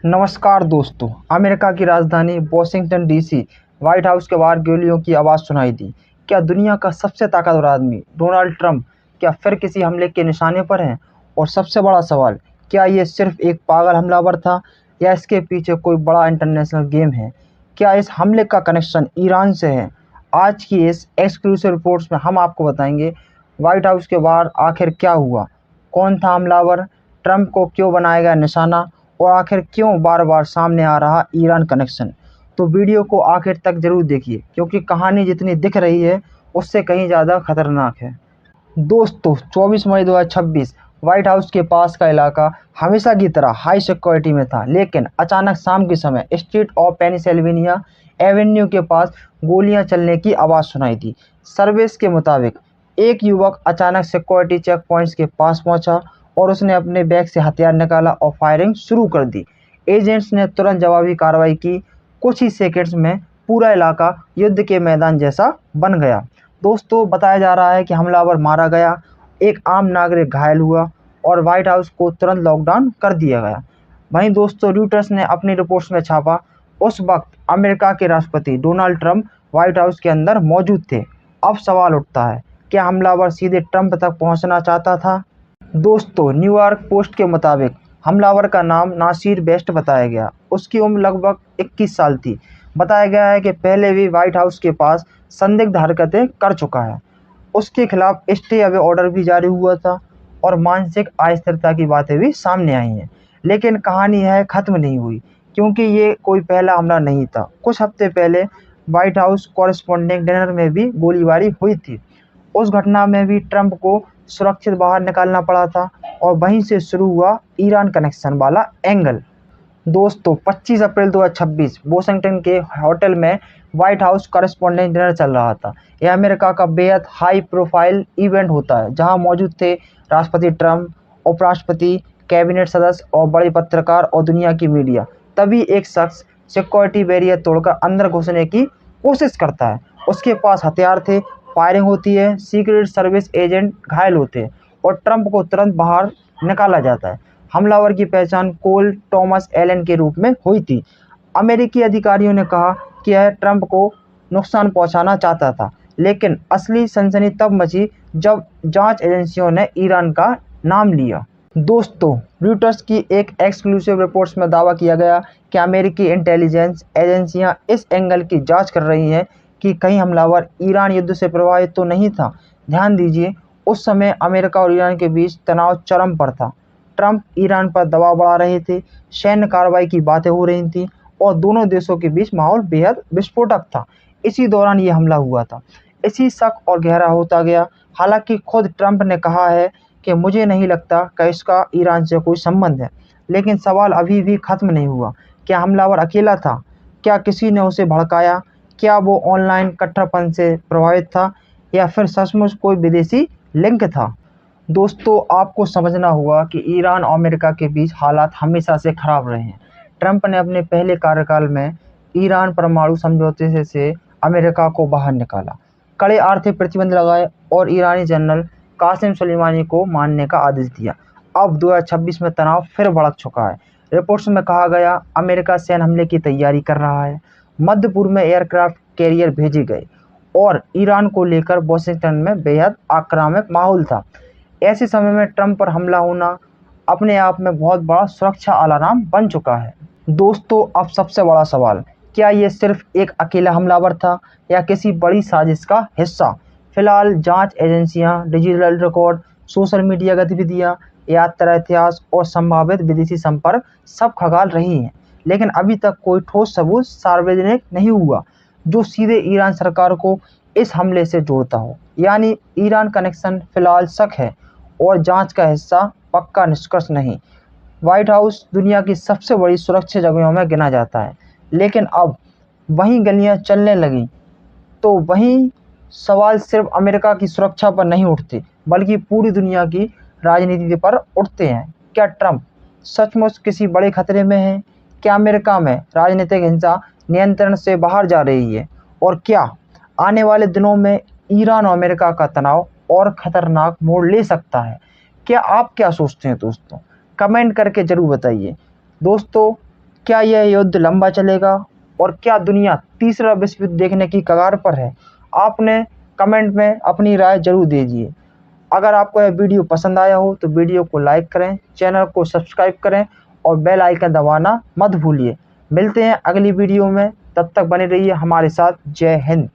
नमस्कार दोस्तों। अमेरिका की राजधानी वॉशिंगटन डीसी व्हाइट हाउस के बाहर गोलियों की आवाज़ सुनाई दी। क्या दुनिया का सबसे ताकतवर आदमी डोनाल्ड ट्रंप क्या फिर किसी हमले के निशाने पर हैं? और सबसे बड़ा सवाल, क्या ये सिर्फ एक पागल हमलावर था या इसके पीछे कोई बड़ा इंटरनेशनल गेम है? क्या इस हमले का कनेक्शन ईरान से है? आज की इस एक्सक्लूसिव रिपोर्ट्स में हम आपको बताएंगे व्हाइट हाउस के बाहर आखिर क्या हुआ, कौन था हमलावर, ट्रंप को क्यों बनाया गया निशाना और आखिर क्यों बार-बार सामने आ रहा ईरान कनेक्शन। तो वीडियो को आखिर तक ज़रूर देखिए क्योंकि कहानी जितनी दिख रही है उससे कहीं ज़्यादा खतरनाक है। दोस्तों, 24 मई 2026 व्हाइट हाउस के पास का इलाका हमेशा की तरह हाई सिक्योरिटी में था, लेकिन अचानक शाम के समय स्ट्रीट ऑफ पेनिसिल्वेनिया एवेन्यू के पास गोलियां चलने की आवाज़ सुनाई दी। सर्विस के मुताबिक एक युवक अचानक सिक्योरिटी चेक पॉइंट्स के पास पहुंचा और उसने अपने बैग से हथियार निकाला और फायरिंग शुरू कर दी। एजेंट्स ने तुरंत जवाबी कार्रवाई की। कुछ ही सेकंड्स में पूरा इलाका युद्ध के मैदान जैसा बन गया। दोस्तों, बताया जा रहा है कि हमलावर मारा गया, एक आम नागरिक घायल हुआ और व्हाइट हाउस को तुरंत लॉकडाउन कर दिया गया। वहीं दोस्तों, रॉयटर्स ने अपनी रिपोर्ट्स में छापा, उस वक्त अमेरिका के राष्ट्रपति डोनाल्ड ट्रंप व्हाइट हाउस के अंदर मौजूद थे। अब सवाल उठता है, क्या हमलावर सीधे ट्रंप तक पहुंचना चाहता था? दोस्तों, न्यूयॉर्क पोस्ट के मुताबिक हमलावर का नाम नासिर बेस्ट बताया गया। उसकी उम्र लगभग 21 साल थी। बताया गया है कि पहले भी व्हाइट हाउस के पास संदिग्ध हरकतें कर चुका है। उसके खिलाफ स्टे अवे ऑर्डर भी जारी हुआ था और मानसिक अस्थिरता की बातें भी सामने आई हैं। लेकिन कहानी है ख़त्म नहीं हुई, क्योंकि ये कोई पहला हमला नहीं था। कुछ हफ्ते पहले व्हाइट हाउस कॉरेस्पॉन्डेंट डिनर में भी गोलीबारी हुई थी। उस घटना में भी ट्रंप को सुरक्षित बाहर निकालना पड़ा था और वहीं से शुरू हुआ ईरान कनेक्शन वाला एंगल। दोस्तों, 25 अप्रैल 2026 वॉशिंगटन के होटल में व्हाइट हाउस कॉरेस्पॉन्डेंट डिनर चल रहा था। यह अमेरिका का बेहद हाई प्रोफाइल इवेंट होता है जहां मौजूद थे राष्ट्रपति ट्रंप, उपराष्ट्रपति, कैबिनेट सदस्य और बड़े पत्रकार और दुनिया की मीडिया। तभी एक शख्स सिक्योरिटी बैरियर तोड़कर अंदर घुसने की कोशिश करता है। उसके पास हथियार थे, फायरिंग होती है, सीक्रेट सर्विस एजेंट घायल होते हैं और ट्रंप को तुरंत बाहर निकाला जाता है। हमलावर की पहचान कोल थॉमस एलन के रूप में हुई थी। अमेरिकी अधिकारियों ने कहा कि यह ट्रंप को नुकसान पहुंचाना चाहता था, लेकिन असली सनसनी तब मची जब जांच एजेंसियों ने ईरान का नाम लिया। दोस्तों, रॉयटर्स की एक एक्सक्लूसिव रिपोर्ट्स में दावा किया गया कि अमेरिकी इंटेलिजेंस एजेंसियां इस एंगल की जांच कर रही हैं कि कहीं हमलावर ईरान युद्ध से प्रभावित तो नहीं था। ध्यान दीजिए, उस समय अमेरिका और ईरान के बीच तनाव चरम पर था। ट्रंप ईरान पर दबाव बढ़ा रहे थे, सैन्य कार्रवाई की बातें हो रही थीं और दोनों देशों के बीच माहौल बेहद विस्फोटक था। इसी दौरान ये हमला हुआ था। इसी शक और गहरा होता गया। हालांकि खुद ट्रंप ने कहा है कि मुझे नहीं लगता कि इसका ईरान से कोई संबंध है, लेकिन सवाल अभी भी खत्म नहीं हुआ। क्या हमलावर अकेला था? क्या किसी ने उसे भड़काया? क्या वो ऑनलाइन कट्टरपन से प्रभावित था या फिर सचमुच कोई विदेशी लिंक था? दोस्तों, आपको समझना होगा कि ईरान और अमेरिका के बीच हालात हमेशा से खराब रहे हैं। ट्रंप ने अपने पहले कार्यकाल में ईरान परमाणु समझौते से अमेरिका को बाहर निकाला, कड़े आर्थिक प्रतिबंध लगाए और ईरानी जनरल कासिम सुलेमानी को मारने का आदेश दिया। अब 2026 में तनाव फिर भड़क चुका है। रिपोर्ट्स में कहा गया अमेरिका सैन्य हमले की तैयारी कर रहा है, मध्य पूर्व में एयरक्राफ्ट कैरियर भेजे गए और ईरान को लेकर वॉशिंगटन में बेहद आक्रामक माहौल था। ऐसे समय में ट्रंप पर हमला होना अपने आप में बहुत बड़ा सुरक्षा अलार्म बन चुका है। दोस्तों, अब सबसे बड़ा सवाल, क्या ये सिर्फ एक अकेला हमलावर था या किसी बड़ी साजिश का हिस्सा? फिलहाल जांच एजेंसियां डिजिटल रिकॉर्ड, सोशल मीडिया गतिविधियां, यात्रा इतिहास और संभावित विदेशी संपर्क सब खंगाल रही हैं, लेकिन अभी तक कोई ठोस सबूत सार्वजनिक नहीं हुआ जो सीधे ईरान सरकार को इस हमले से जोड़ता हो। यानी ईरान कनेक्शन फिलहाल शक है और जांच का हिस्सा, पक्का निष्कर्ष नहीं। व्हाइट हाउस दुनिया की सबसे बड़ी सुरक्षित जगहों में गिना जाता है, लेकिन अब वहीं गलियां चलने लगीं तो वहीं सवाल सिर्फ अमेरिका की सुरक्षा पर नहीं उठते, बल्कि पूरी दुनिया की राजनीति पर उठते हैं। क्या ट्रंप सचमुच किसी बड़े खतरे में है? क्या अमेरिका में राजनीतिक हिंसा नियंत्रण से बाहर जा रही है? और क्या आने वाले दिनों में ईरान और अमेरिका का तनाव और खतरनाक मोड़ ले सकता है? क्या आप क्या सोचते हैं दोस्तों? कमेंट करके ज़रूर बताइए। दोस्तों, क्या यह युद्ध लंबा चलेगा और क्या दुनिया तीसरा विश्व युद्ध देखने की कगार पर है? आपने कमेंट में अपनी राय जरूर दीजिए। अगर आपको यह वीडियो पसंद आया हो तो वीडियो को लाइक करें, चैनल को सब्सक्राइब करें और बेल आइकन दबाना मत भूलिए। मिलते हैं अगली वीडियो में, तब तक बने रहिए हमारे साथ। जय हिंद।